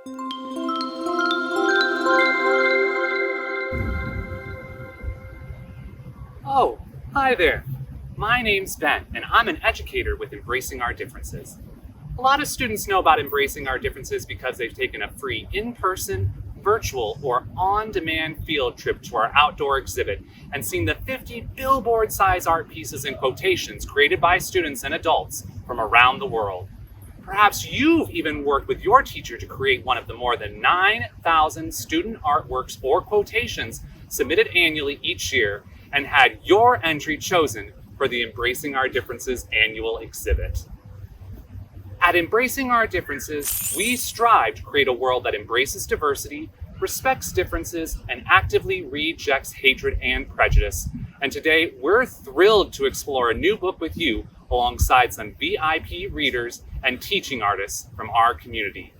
Oh, hi there. My name's Ben, and I'm an educator with Embracing Our Differences. A lot of students know about Embracing Our Differences because they've taken a free in person, virtual, or on demand field trip to our outdoor exhibit and seen the 50 billboard size art pieces and quotations created by students and adults from around the world. Perhaps you've even worked with your teacher to create one of the more than 9,000 student artworks or quotations submitted annually each year and had your entry chosen for the Embracing Our Differences annual exhibit. At Embracing Our Differences, we strive to create a world that embraces diversity, respects differences, and actively rejects hatred and prejudice. And today, we're thrilled to explore a new book with you alongside some VIP readers and teaching artists from our community.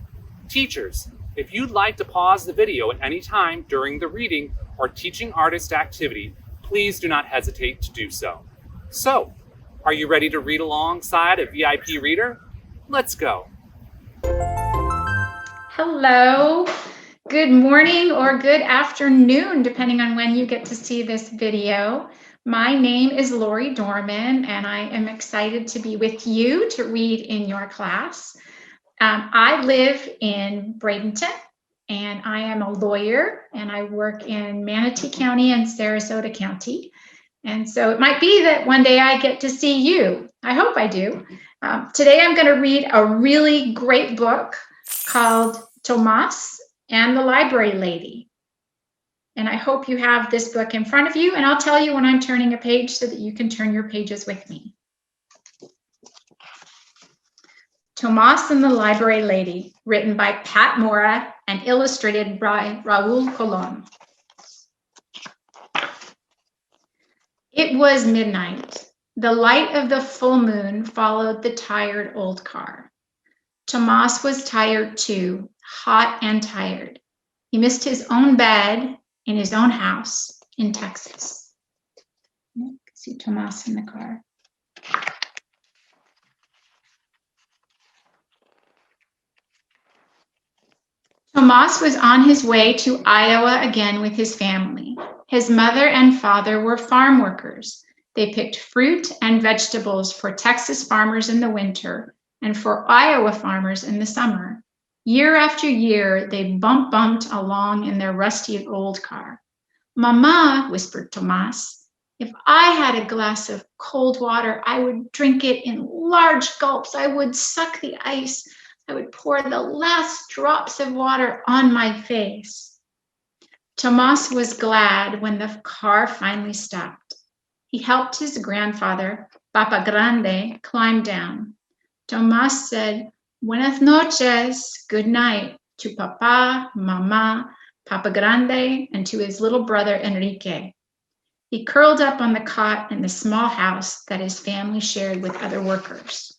Teachers, if you'd like to pause the video at any time during the reading or teaching artist activity, please do not hesitate to do so. So, are you ready to read alongside a VIP reader? Let's go. Hello, good morning or good afternoon, depending on when you get to see this video. My name is Lori Dorman, and I am excited to be with you to read in your class. I live in Bradenton, and I am a lawyer, and I work in Manatee County and Sarasota County. And so it might be that one day I get to see you. I hope I do. Today I'm going to read a really great book called Tomás and the Library Lady. And I hope you have this book in front of you, and I'll tell you when I'm turning a page so that you can turn your pages with me. Tomás and the Library Lady, written by Pat Mora and illustrated by Raul Colon. It was midnight. The light of the full moon followed the tired old car. Tomás was tired too, hot and tired. He missed his own bed in his own house in Texas. You can see Tomás in the car. Tomás was on his way to Iowa again with his family. His mother and father were farm workers. They picked fruit and vegetables for Texas farmers in the winter and for Iowa farmers in the summer. Year after year, they bumped along in their rusty old car. "Mama," whispered Tomás, "if I had a glass of cold water, I would drink it in large gulps. I would suck the ice. I would pour the last drops of water on my face." Tomás was glad when the car finally stopped. He helped his grandfather, Papa Grande, climb down. Tomás said, "Buenas noches," good night, to Papa, Mama, Papa Grande, and to his little brother Enrique. He curled up on the cot in the small house that his family shared with other workers.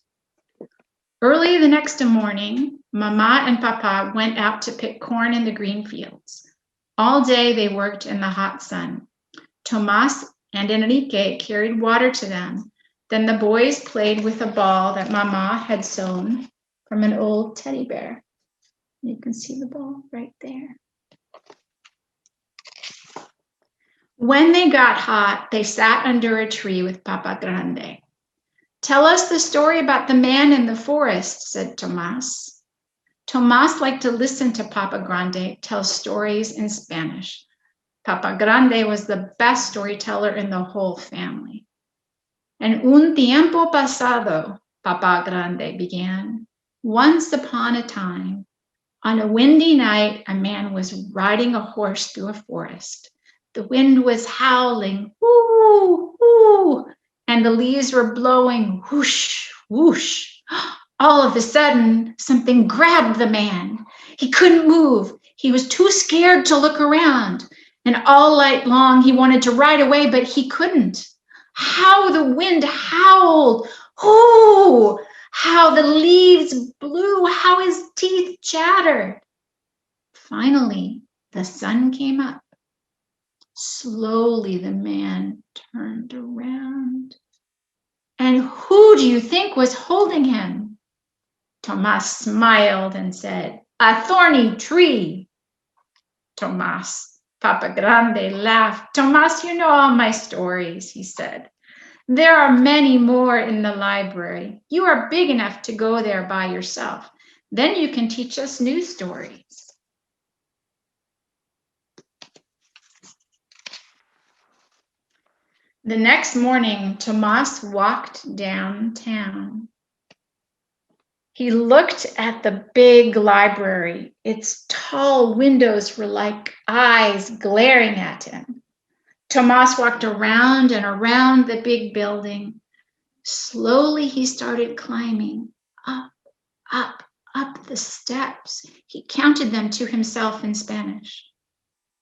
Early the next morning, Mama and Papa went out to pick corn in the green fields. All day they worked in the hot sun. Tomás and Enrique carried water to them. Then the boys played with a ball that Mama had sewn from an old teddy bear. You can see the ball right there. When they got hot, they sat under a tree with Papa Grande. "Tell us the story about the man in the forest," said Tomás. Tomás liked to listen to Papa Grande tell stories in Spanish. Papa Grande was the best storyteller in the whole family. "En un tiempo pasado," Papa Grande began, "once upon a time, on a windy night, a man was riding a horse through a forest. The wind was howling, whoo, whoo, and the leaves were blowing, whoosh, whoosh. All of a sudden, something grabbed the man. He couldn't move. He was too scared to look around. And all night long, he wanted to ride away, but he couldn't. How the wind howled, whoo, how the leaves blew, how his teeth chattered. Finally, the sun came up. Slowly, the man turned around. And who do you think was holding him?" Tomás smiled and said, A thorny tree. Tomás, Papa Grande laughed. Tomás, you know all my stories, he said. There are many more in the library. You are big enough to go there by yourself. Then you can teach us new stories. The next morning, Tomás walked downtown. He looked at the big library. Its tall windows were like eyes glaring at him. Tomás walked around and around the big building. Slowly, he started climbing up, up, up the steps. He counted them to himself in Spanish.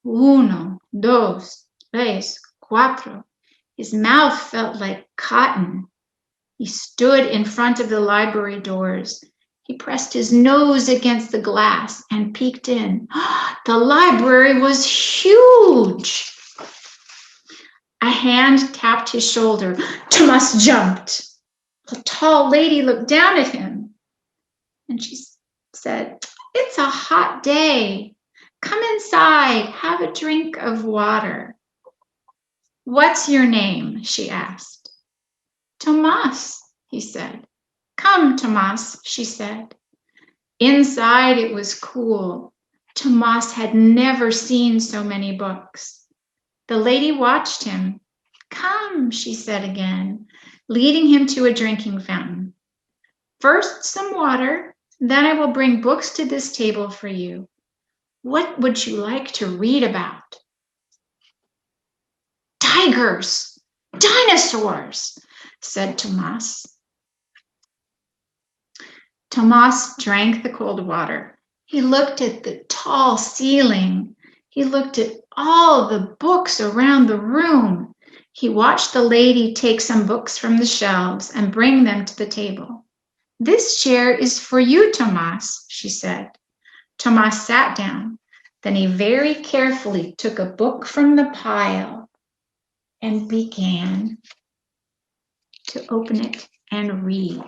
Uno, dos, tres, cuatro. His mouth felt like cotton. He stood in front of the library doors. He pressed his nose against the glass and peeked in. The library was huge. A hand tapped his shoulder. Tomás jumped. A tall lady looked down at him and she said, "It's a hot day. Come inside, have a drink of water." "What's your name?" she asked. "Tomás," he said. "Come, Tomás," she said. Inside it was cool. Tomás had never seen so many books. The lady watched him. "Come," she said again, leading him to a drinking fountain. "First some water, then I will bring books to this table for you. What would you like to read about?" "Tigers, dinosaurs," said Tomás. Tomás drank the cold water. He looked at the tall ceiling. He looked at all the books around the room. He watched the lady take some books from the shelves and bring them to the table. "This chair is for you, Tomás," she said. Tomás sat down. Then he very carefully took a book from the pile and began to open it and read.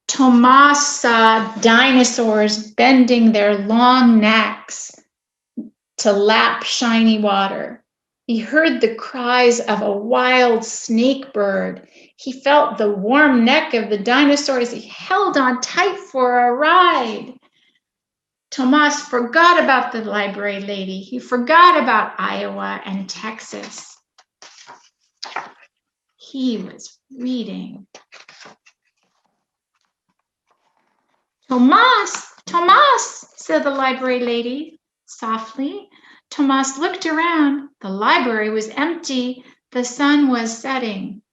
Tomás saw dinosaurs bending their long necks to lap shiny water. He heard the cries of a wild snake bird. He felt the warm neck of the dinosaur as he held on tight for a ride. Tomás forgot about the library lady. He forgot about Iowa and Texas. He was reading. "Tomás, Tomás," said the library lady softly. Tomás looked around. The library was empty. The sun was setting.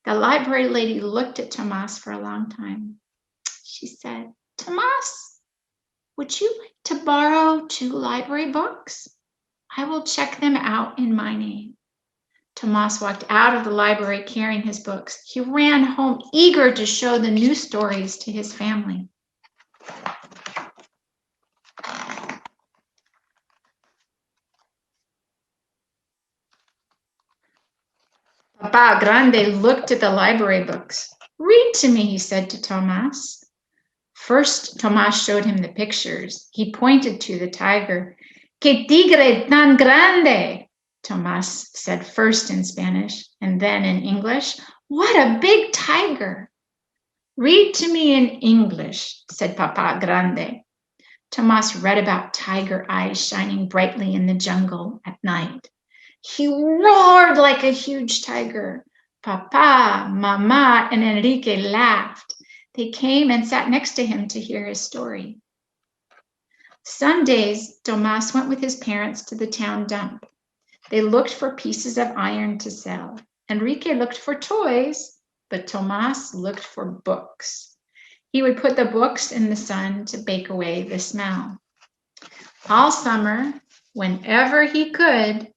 The library lady looked at Tomás for a long time. She said, "Tomás, would you like to borrow 2 library books? I will check them out in my name." Tomás walked out of the library carrying his books. He ran home eager to show the new stories to his family. Papa Grande looked at the library books. "Read to me," he said to Tomás. First, Tomás showed him the pictures. He pointed to the tiger. "Que tigre tan grande!" Tomás said first in Spanish and then in English. "What a big tiger!" "Read to me in English," said Papa Grande. Tomás read about tiger eyes shining brightly in the jungle at night. He roared like a huge tiger. Papa, Mama, and Enrique laughed. They came and sat next to him to hear his story. Some days, Tomás went with his parents to the town dump. They looked for pieces of iron to sell. Enrique looked for toys, but Tomás looked for books. He would put the books in the sun to bake away the smell. All summer, whenever he could,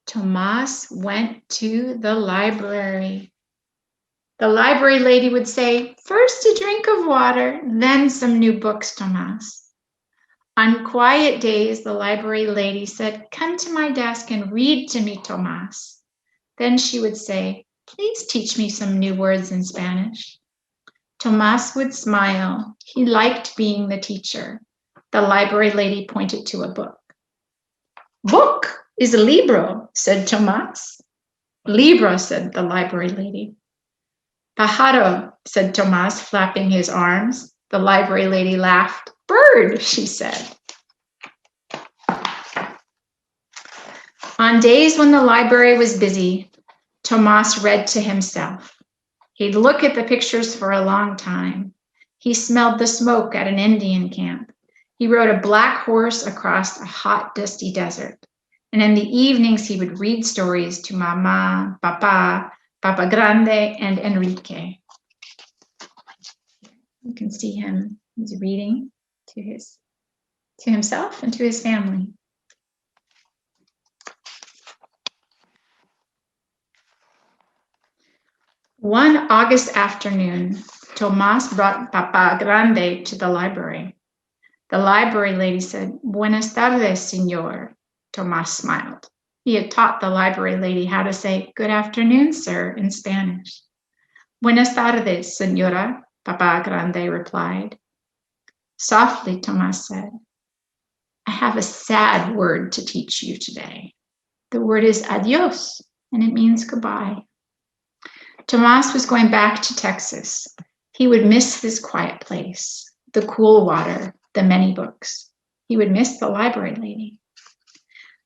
Tomás went to the library. The library lady would say, "First a drink of water, then some new books, Tomás." On quiet days, the library lady said, "Come to my desk and read to me, Tomás." Then she would say, "Please teach me some new words in Spanish." Tomás would smile. He liked being the teacher. The library lady pointed to a book. Book is a libro, said Tomás. Libro, said the library lady. Pájaro, said Tomás, flapping his arms. The library lady laughed. Bird, she said. On days when the library was busy, Tomás read to himself. He'd look at the pictures for a long time. He smelled the smoke at an Indian camp. He rode a black horse across a hot, dusty desert. And in the evenings, he would read stories to Mama, Papa, Papa Grande, and Enrique. You can see him. He's reading to himself and to his family. One August afternoon, Tomás brought Papa Grande to the library. The library lady said, Buenas tardes, señor. Tomás smiled. He had taught the library lady how to say, Good afternoon, sir, in Spanish. Buenas tardes, señora, Papa Grande replied. Softly, Tomás said, I have a sad word to teach you today. The word is adios, and it means goodbye. Tomás was going back to Texas. He would miss this quiet place, the cool water, the many books. He would miss the library lady.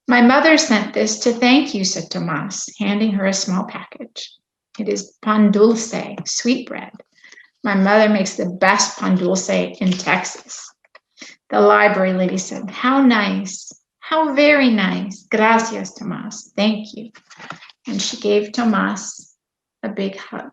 My mother sent this to thank you, said Tomás, handing her a small package. It is pan dulce, sweetbread. My mother makes the best pan dulce in Texas. The library lady said, How nice, how very nice. Gracias, Tomás. Thank you. And she gave Tomás a big hug.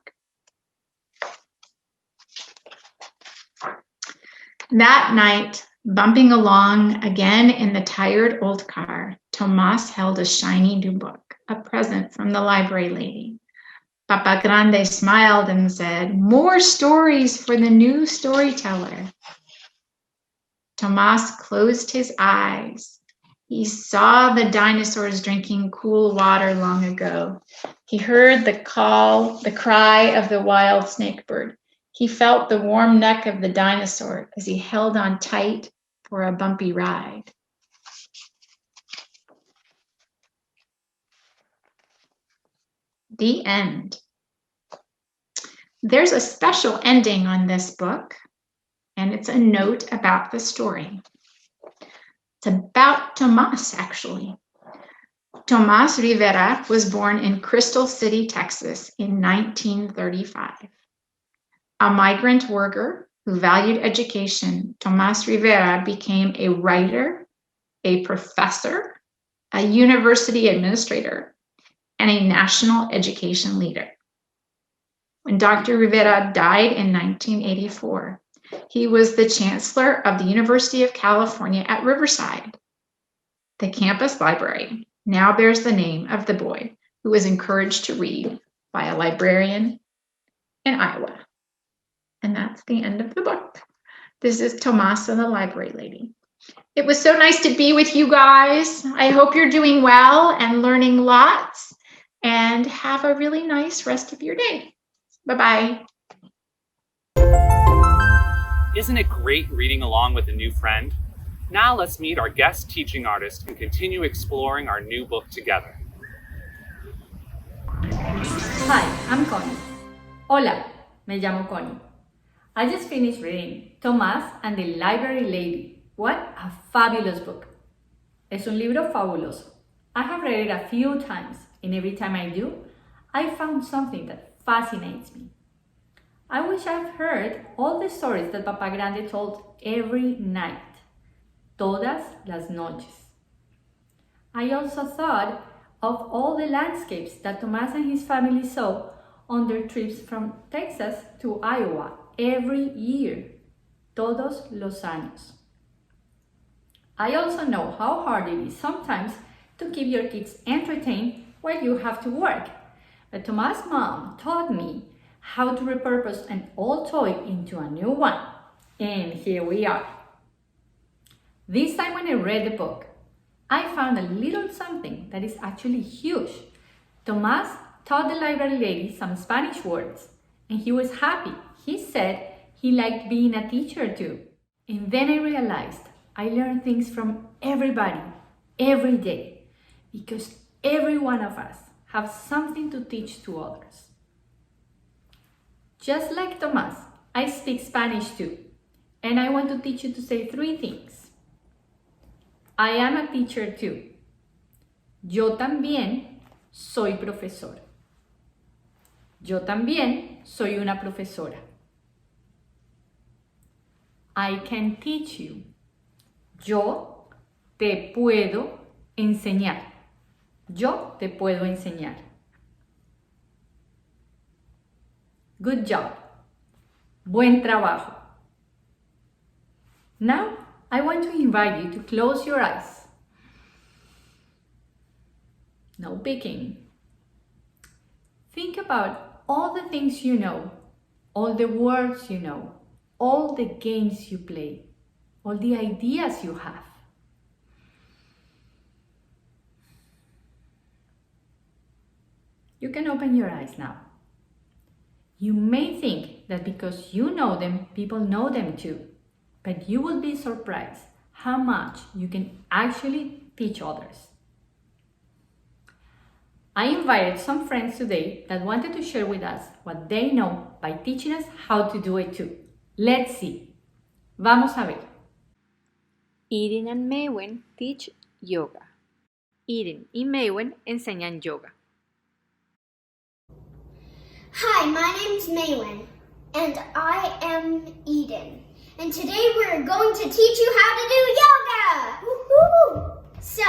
That night, bumping along again in the tired old car, Tomás held a shiny new book, a present from the library lady. Papa Grande smiled and said, More stories for the new storyteller. Tomás closed his eyes. He saw the dinosaurs drinking cool water long ago. He heard the cry of the wild snake bird. He felt the warm neck of the dinosaur as he held on tight for a bumpy ride. The end. There's a special ending on this book, and it's a note about the story. It's about Tomás, actually. Tomás Rivera was born in Crystal City, Texas in 1935. A migrant worker who valued education, Tomás Rivera became a writer, a professor, a university administrator, and a national education leader. When Dr. Rivera died in 1984, he was the chancellor of the University of California at Riverside. The campus library now bears the name of the boy who was encouraged to read by a librarian in Iowa. And that's the end of the book. This is Tomás and the library lady. It was so nice to be with you guys. I hope you're doing well and learning lots, and have a really nice rest of your day. Bye-bye. Isn't it great reading along with a new friend? Now let's meet our guest teaching artist and continue exploring our new book together. Hi, I'm Connie. Hola, me llamo Connie. I just finished reading Tomás and the Library Lady. What a fabulous book. Es un libro fabuloso. I have read it a few times, and every time I do, I found something that fascinates me. I wish I've heard all the stories that Papa Grande told every night. Todas las noches. I also thought of all the landscapes that Tomás and his family saw on their trips from Texas to Iowa every year. Todos los años. I also know how hard it is sometimes to keep your kids entertained while you have to work. But Tomás' mom taught me how to repurpose an old toy into a new one. And here we are. This time when I read the book, I found a little something that is actually huge. Tomás taught the library lady some Spanish words, and he was happy. He said he liked being a teacher too. And then I realized I learn things from everybody, every day, because every one of us have something to teach to others. Just like Tomás, I speak Spanish too, and I want to teach you to say 3 things. I am a teacher too. Yo también soy profesor. Yo también soy una profesora. I can teach you. Yo te puedo enseñar. Yo te puedo enseñar. Good job. Buen trabajo. Now, I want to invite you to close your eyes. No peeking. Think about all the things you know, all the words you know, all the games you play, all the ideas you have. You can open your eyes now. You may think that because you know them, people know them too, but you will be surprised how much you can actually teach others. I invited some friends today that wanted to share with us what they know by teaching us how to do it too. Let's see. Vamos a ver. Eden and Maywen teach yoga. Eden y Maywen enseñan yoga. Hi, my name's Maywin, and I am Eden. And today we're going to teach you how to do yoga! Woo-hoo! So,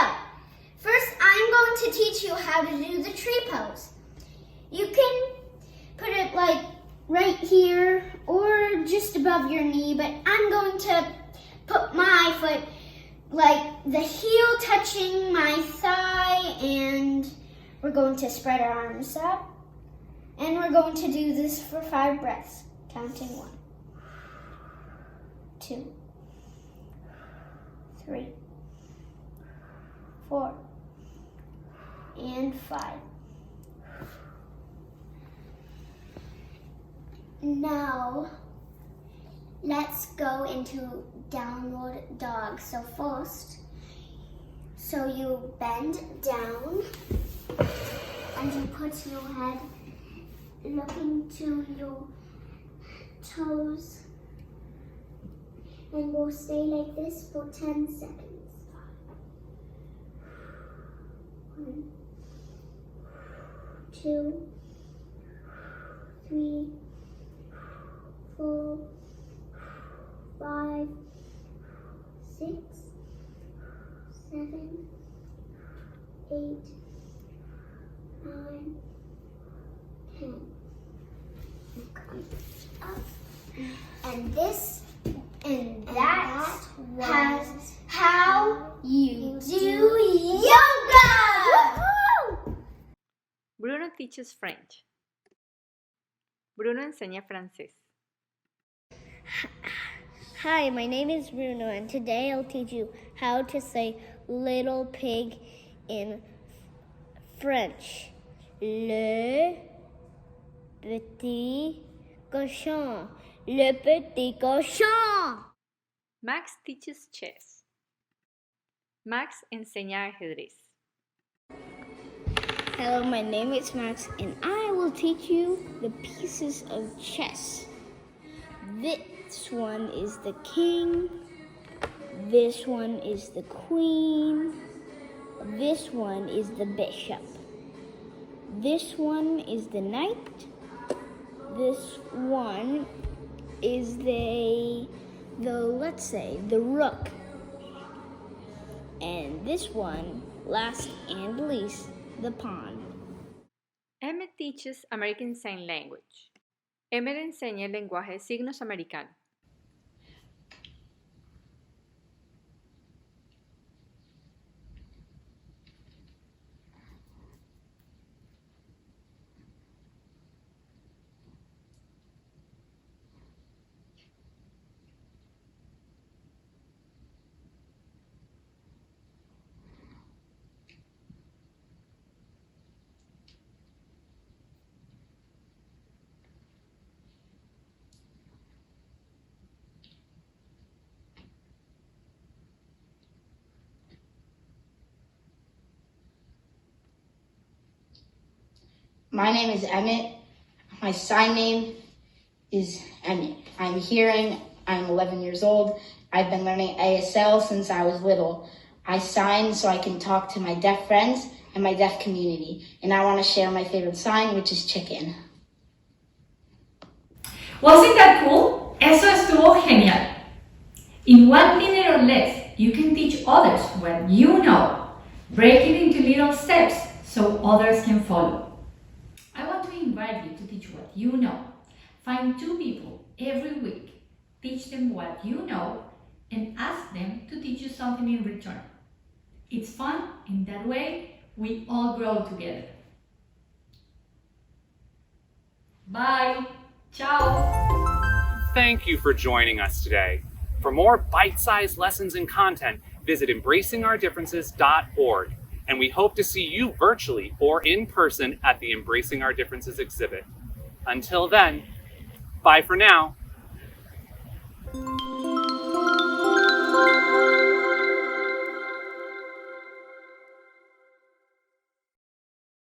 first I'm going to teach you how to do the tree pose. You can put it like right here or just above your knee, but I'm going to put my foot like the heel touching my thigh, and we're going to spread our arms up. And we're going to do this for 5 breaths, counting 1, 2, 3, 4, and 5. Now, let's go into downward dog. So first, you bend down and you put your head looking to your toes, and we'll stay like this for 10 seconds. 1, 2, 3, 4, 5, 6, 7, 8, 9, 10. Come up. And that's how you do yoga! Woo-hoo! Bruno teaches French. Bruno enseña francés. Hi, my name is Bruno, and today I'll teach you how to say little pig in French. Le petit cochon. Le petit cochon. Max teaches chess. Max enseña ajedrez. Hello, my name is Max, and I will teach you the pieces of chess. This one is the king. This one is the queen. This one is the bishop. This one is the knight. This one is the rook. And this one, last and least, the pawn. Emmett teaches American Sign Language. Emmett enseña el lenguaje de signos americano. My name is Emmett. My sign name is Emmett. I'm hearing. I'm 11 years old. I've been learning ASL since I was little. I sign so I can talk to my deaf friends and my deaf community. And I want to share my favorite sign, which is chicken. Wasn't that cool? Eso estuvo genial. In 1 minute or less, you can teach others what you know. Break it into little steps so others can follow. I want to invite you to teach what you know. Find 2 people every week. Teach them what you know and ask them to teach you something in return. It's fun, and that way we all grow together. Bye. Ciao. Thank you for joining us today. For more bite-sized lessons and content, visit embracingourdifferences.org, and we hope to see you virtually or in person at the Embracing Our Differences exhibit. Until then, bye for now.